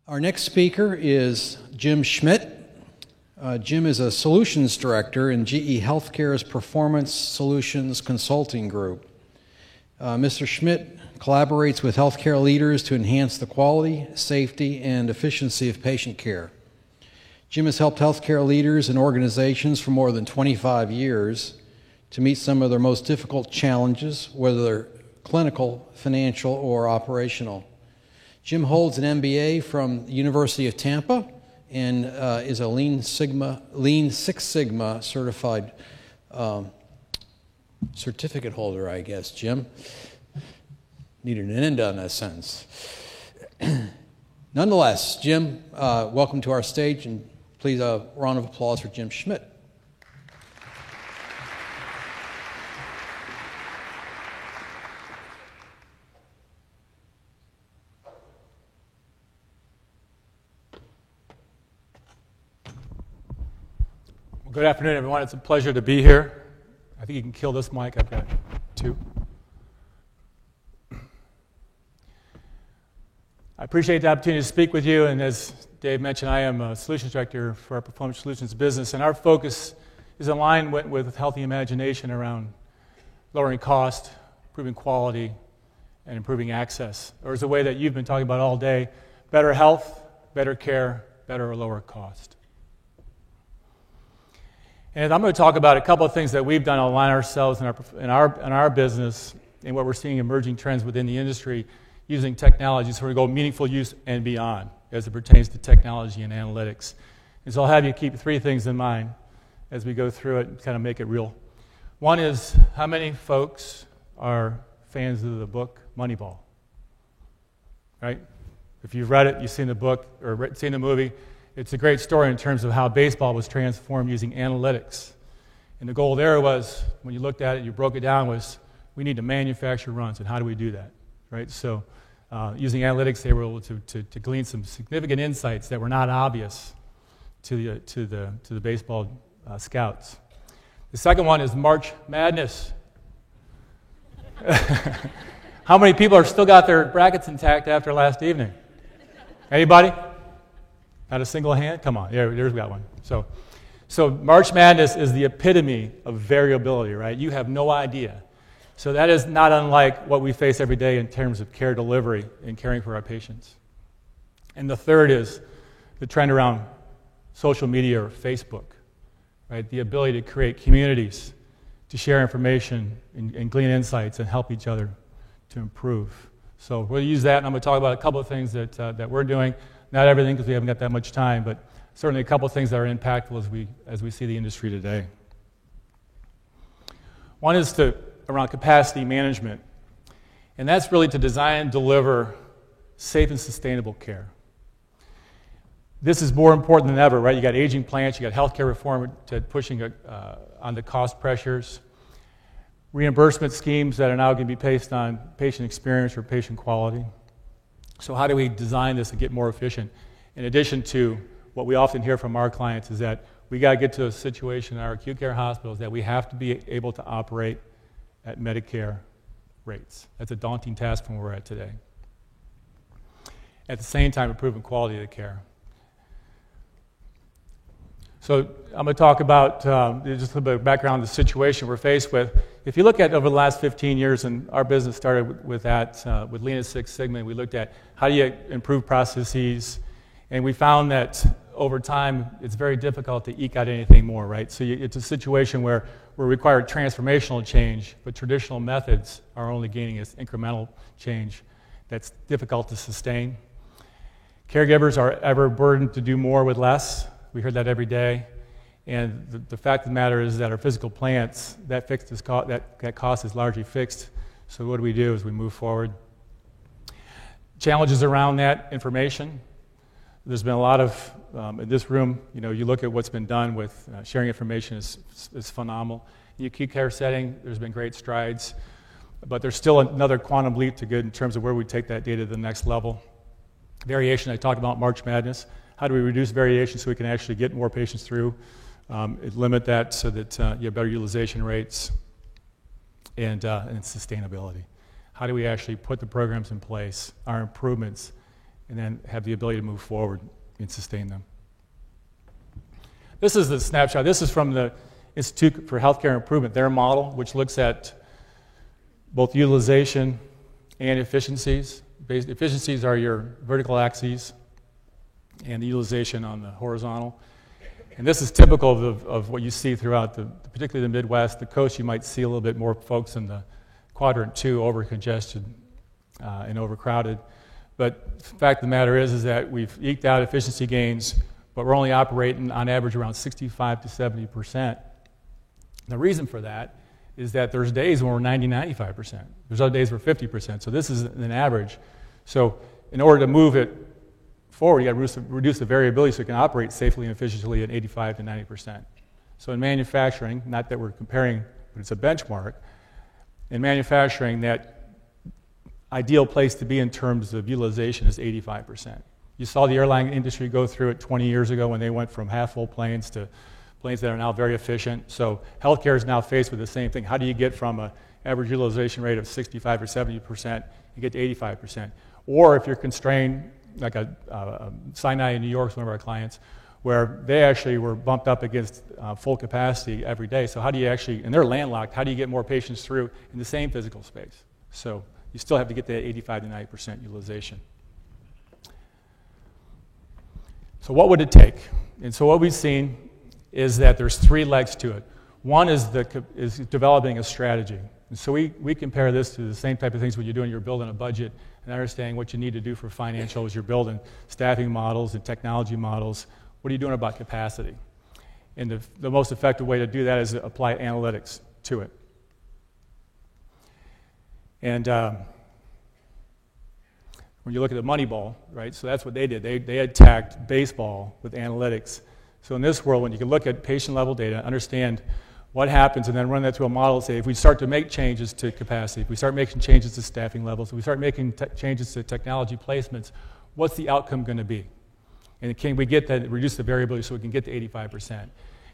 Our next speaker is Jim Schmidt. Jim is a solutions director in GE Healthcare's Performance Solutions Consulting Group. Mr. Schmidt collaborates with healthcare leaders to enhance the quality, safety, and efficiency of patient care. Jim has helped healthcare leaders and organizations for more than 25 years to meet some of their most difficult challenges, whether they're clinical, financial, or operational. Jim holds an MBA from the University of Tampa and is a Lean Six Sigma certified certificate holder, I guess. Jim needed an end on that sentence. Nonetheless, Jim, welcome to our stage, and please a round of applause for Jim Schmidt. Good afternoon, everyone. It's a pleasure to be here. I think you can kill this mic. I've got two. I appreciate the opportunity to speak with you, and as Dave mentioned, I am a solutions director for our Performance Solutions business, and our focus is aligned with Healthy Imagination around lowering cost, improving quality, and improving access. Or as a way that you've been talking about all day, better health, better care, better or lower cost. And I'm going to talk about a couple of things that we've done to align ourselves in our business and what we're seeing emerging trends within the industry using technology. So we're going to go meaningful use and beyond as it pertains to technology and analytics. And so I'll have you keep three things in mind as we go through it and kind of make it real. One is, how many folks are fans of the book Moneyball? Right? If you've read it, you've seen the book or seen the movie, it's a great story in terms of how baseball was transformed using analytics. And the goal there was, when you looked at it, you broke it down, was we need to manufacture runs, and how do we do that? Right? So using analytics, they were able to glean some significant insights that were not obvious to the baseball scouts. The second one is March Madness. How many people are still got their brackets intact after last evening? Anybody? Not a single hand? Come on, there's got one. So March Madness is the epitome of variability, right? You have no idea. So that is not unlike what we face every day in terms of care delivery and caring for our patients. And the third is the trend around social media or Facebook, right? The ability to create communities, to share information and glean insights and help each other to improve. So we'll use that, and I'm going to talk about a couple of things that we're doing. Not everything, because we haven't got that much time, but certainly a couple of things that are impactful as we see the industry today. One is around capacity management, and that's really to design and deliver safe and sustainable care. This is more important than ever, right? You got aging plants, you got healthcare reform pushing on the cost pressures, reimbursement schemes that are now going to be based on patient experience or patient quality. So how do we design this and get more efficient? In addition to what we often hear from our clients is that we got to get to a situation in our acute care hospitals that we have to be able to operate at Medicare rates. That's a daunting task from where we're at today. At the same time, improving quality of the care. So I'm going to talk about just a little bit of background on the situation we're faced with. If you look at over the last 15 years, and our business started with Lean Six Sigma, and we looked at how do you improve processes, and we found that over time it's very difficult to eke out anything more, right? So it's a situation where we're required transformational change, but traditional methods are only gaining this incremental change that's difficult to sustain. Caregivers are ever burdened to do more with less. We heard that every day. And the fact of the matter is that our physical plants, that cost is largely fixed. So what do we do as we move forward? Challenges around that information. There's been a lot of, in this room, you look at what's been done with sharing information is phenomenal. In the acute care setting, there's been great strides, but there's still another quantum leap to good in terms of where we take that data to the next level. Variation, I talked about March Madness. How do we reduce variation so we can actually get more patients through, limit that so that you have better utilization rates and sustainability? How do we actually put the programs in place, our improvements, and then have the ability to move forward and sustain them. This is the snapshot. This is from the Institute for Healthcare Improvement, their model, which looks at both utilization and efficiencies. Efficiencies are your vertical axes, and the utilization on the horizontal. And this is typical of what you see throughout, particularly the Midwest. The coast, you might see a little bit more folks in the quadrant 2, over-congested and overcrowded. But the fact of the matter is that we've eked out efficiency gains, but we're only operating on average around 65 to 70%. The reason for that is that there's days when we're 90, 95%. There's other days we're 50%. So this is an average. So in order to move it forward, you got to reduce the variability so you can operate safely and efficiently at 85 to 90%. So in manufacturing, not that we're comparing, but it's a benchmark, in manufacturing, that ideal place to be in terms of utilization is 85%. You saw the airline industry go through it 20 years ago when they went from half-full planes to planes that are now very efficient. So healthcare is now faced with the same thing. How do you get from an average utilization rate of 65 or 70%, you get to 85%? Or if you're constrained, like Sinai in New York is one of our clients, where they actually were bumped up against full capacity every day. So how do you actually, and they're landlocked, how do you get more patients through in the same physical space? So you still have to get that 85 to 90% utilization. So what would it take? And so what we've seen is that there's 3 legs to it. One is developing a strategy. And so we compare this to the same type of things when you're doing, you're building a budget and understanding what you need to do for financials. You're building staffing models and technology models. What are you doing about capacity? And the most effective way to do that is to apply analytics to it. And when you look at the Moneyball, right, so that's what they did. They attacked baseball with analytics. So in this world, when you can look at patient-level data, understand what happens, and then run that through a model and say, if we start to make changes to capacity, if we start making changes to staffing levels, if we start making changes to technology placements, what's the outcome going to be? And can we get that, reduce the variability so we can get to 85%?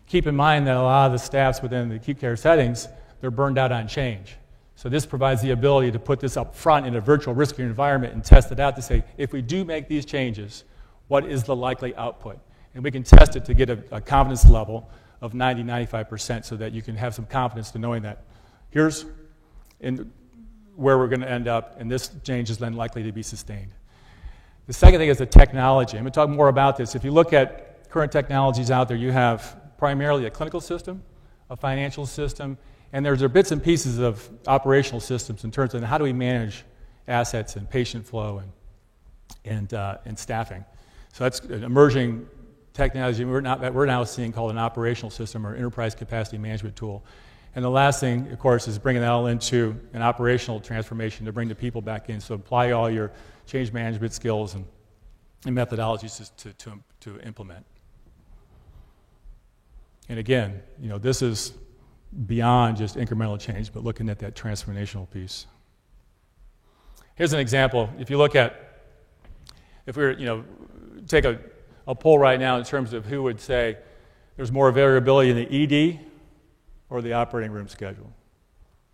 Keep in mind that a lot of the staffs within the acute care settings, they're burned out on change. So this provides the ability to put this up front in a virtual riskier environment and test it out to say, if we do make these changes, what is the likely output? And we can test it to get a confidence level of 90, 95% so that you can have some confidence to knowing that here's where we're going to end up, and this change is then likely to be sustained. The second thing is the technology. I'm going to talk more about this. If you look at current technologies out there, you have primarily a clinical system, a financial system, and there are bits and pieces of operational systems in terms of how do we manage assets and patient flow and staffing. So that's an emerging technology we're now seeing called an operational system or enterprise capacity management tool. And the last thing, of course, is bringing that all into an operational transformation to bring the people back in. So apply all your change management skills and methodologies to implement. And again, this is beyond just incremental change, but looking at that transformational piece. Here's an example. If you look at, if we were, take a poll right now in terms of who would say there's more variability in the ED or the operating room schedule.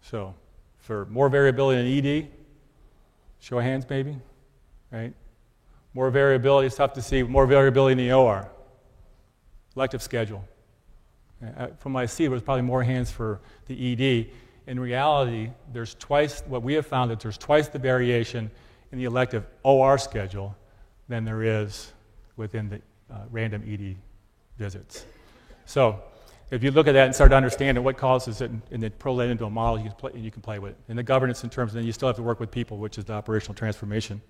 So for more variability in ED, show of hands maybe, right? More variability, it's tough to see, more variability in the OR. Elective schedule. From my seat, there's probably more hands for the ED. In reality, there's twice, what we have found that there's twice the variation in the elective OR schedule than there is within the random ED visits. So if you look at that and start to understand what causes it and then pull that into a model, you can play with it. And the governance in terms of then you still have to work with people, which is the operational transformation.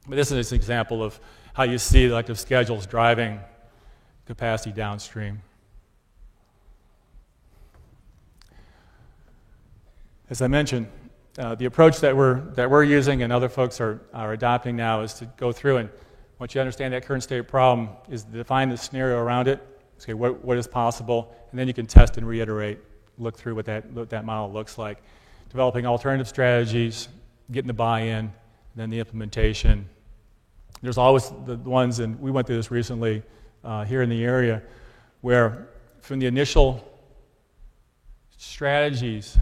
But this is an example of how you see elective schedules driving capacity downstream. As I mentioned, the approach that we're using and other folks are adopting now is to go through and once you understand that current state problem is to define the scenario around it, say what is possible, and then you can test and reiterate, look through what that model looks like. Developing alternative strategies, getting the buy-in, then the implementation. There's always the ones, and we went through this recently here in the area, where from the initial strategies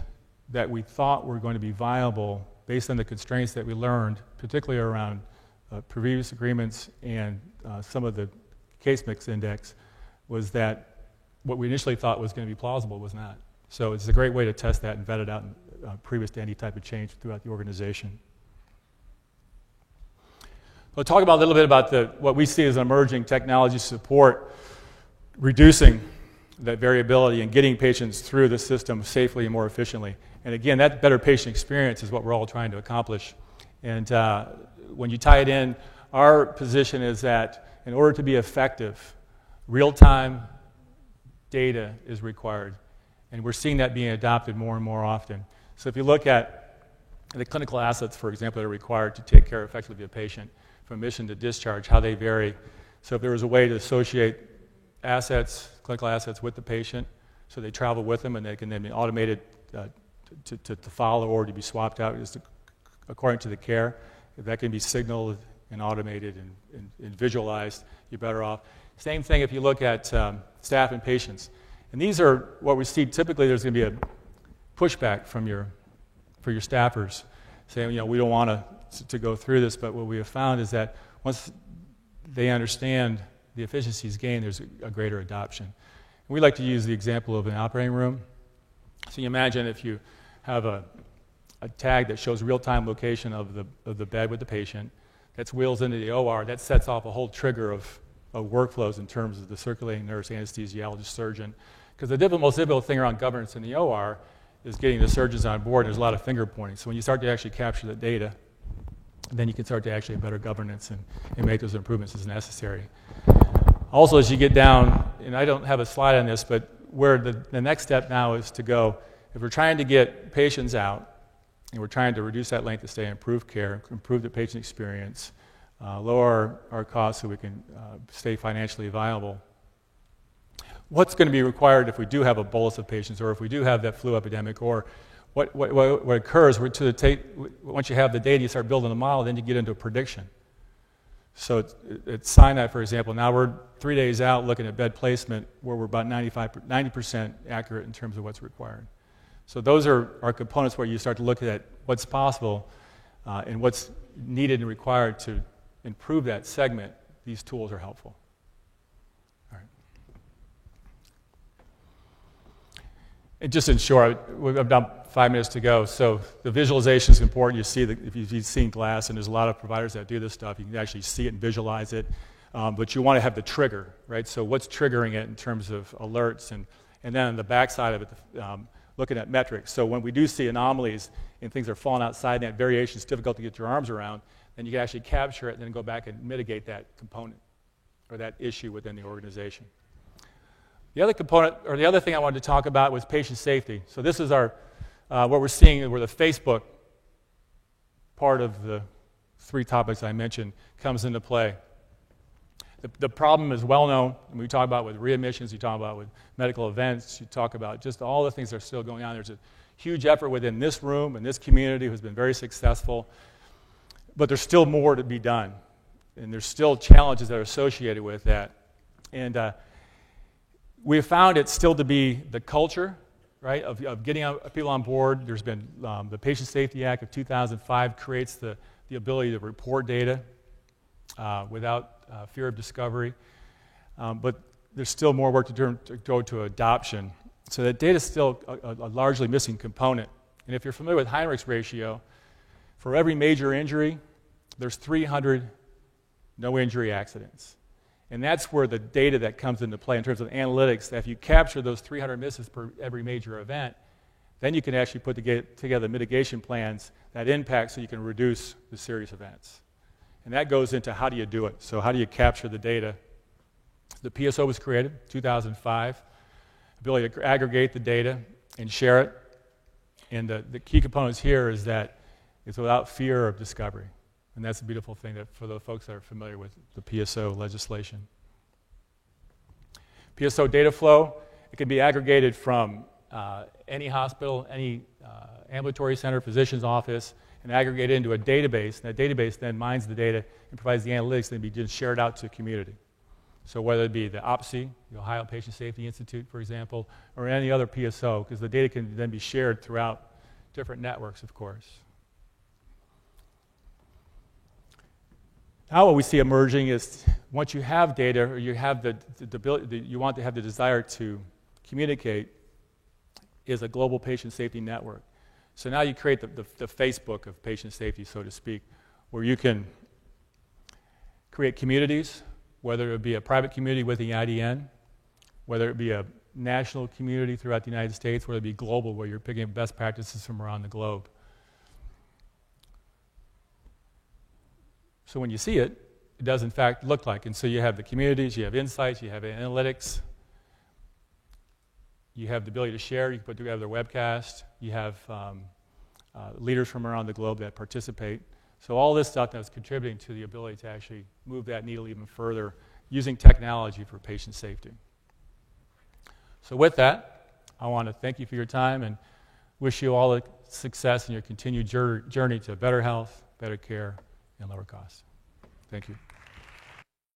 that we thought were going to be viable based on the constraints that we learned, particularly around previous agreements and some of the case mix index was that what we initially thought was going to be plausible was not. So it's a great way to test that and vet it out previous to any type of change throughout the organization. We'll talk about a little bit about what we see as emerging technology support, reducing that variability and getting patients through the system safely and more efficiently. And again, that better patient experience is what we're all trying to accomplish. And when you tie it in, our position is that in order to be effective, real-time data is required. And we're seeing that being adopted more and more often. So if you look at the clinical assets, for example, that are required to take care effectively of a patient from admission to discharge, how they vary. So if there was a way to associate assets, clinical assets with the patient, so they travel with them and they can then be automated to follow or to be swapped out just according to the care. If that can be signaled and automated and visualized, you're better off. Same thing if you look at staff and patients. And these are what we see typically. There's going to be a pushback for your staffers saying, we don't want to go through this, but what we have found is that once they understand the efficiencies gained, there's a greater adoption. And we like to use the example of an operating room. So you imagine if you have a tag that shows real-time location of the bed with the patient, that's wheels into the OR, that sets off a whole trigger of workflows in terms of the circulating nurse, anesthesiologist, surgeon. Because the most difficult thing around governance in the OR is getting the surgeons on board. There's a lot of finger pointing. So when you start to actually capture the data, then you can start to actually have better governance and make those improvements as necessary. Also, as you get down, and I don't have a slide on this, but where the next step now is to go, if we're trying to get patients out, and we're trying to reduce that length of stay, improve care, improve the patient experience, lower our costs so we can stay financially viable, what's going to be required if we do have a bolus of patients, or if we do have that flu epidemic, or what occurs once you have the data, you start building a model, then you get into a prediction. So at Sinai, for example, now we're 3 days out looking at bed placement where we're about 90% accurate in terms of what's required. So those are our components where you start to look at what's possible and what's needed and required to improve that segment. These tools are helpful. All right. And just in short, we've about 5 minutes to go. So the visualization is important. You see if you've seen glass, and there's a lot of providers that do this stuff, you can actually see it and visualize it. But you want to have the trigger, right? So what's triggering it in terms of alerts, and then on the backside of it, looking at metrics. So when we do see anomalies and things are falling outside that variation, it's difficult to get your arms around, then you can actually capture it and then go back and mitigate that component or that issue within the organization. The other component, or the other thing I wanted to talk about was patient safety. So this is our, what we're seeing where the Facebook part of the 3 topics I mentioned comes into play. The problem is well known, and we talk about with readmissions, you talk about with medical events, you talk about just all the things that are still going on. There's a huge effort within this room and this community who's been very successful, but there's still more to be done, and there's still challenges that are associated with that. And we have found it still to be the culture, right, of getting people on board. There's been the Patient Safety Act of 2005 creates the ability to report data without fear of discovery. But there's still more work to go to adoption. So that data is still a largely missing component. And if you're familiar with Heinrich's ratio, for every major injury, there's 300 no-injury accidents. And that's where the data that comes into play in terms of analytics, that if you capture those 300 misses per every major event, then you can actually put together mitigation plans that impact so you can reduce the serious events. And that goes into how do you do it. So how do you capture the data? The PSO was created in 2005, ability to aggregate the data and share it. And the key components here is that it's without fear of discovery. And that's the beautiful thing that for the folks that are familiar with the PSO legislation. PSO data flow, it can be aggregated from any hospital, any ambulatory center, physician's office, and aggregated into a database. And that database then mines the data and provides the analytics and be just shared out to the community. So whether it be the OPSI, the Ohio Patient Safety Institute, for example, or any other PSO, because the data can then be shared throughout different networks, of course. Now what we see emerging is once you have data or you have the ability, you want to have the desire to communicate, is a global patient safety network. So now you create the Facebook of patient safety, so to speak, where you can create communities, whether it be a private community with the IDN, whether it be a national community throughout the United States, whether it be global, where you're picking up best practices from around the globe. So when you see it, it does in fact look like. And so you have the communities, you have insights, you have analytics, you have the ability to share, you can put together a webcast, you have leaders from around the globe that participate. So all this stuff that's contributing to the ability to actually move that needle even further using technology for patient safety. So with that, I want to thank you for your time and wish you all the success in your continued journey to better health, better care, and lower costs. Thank you.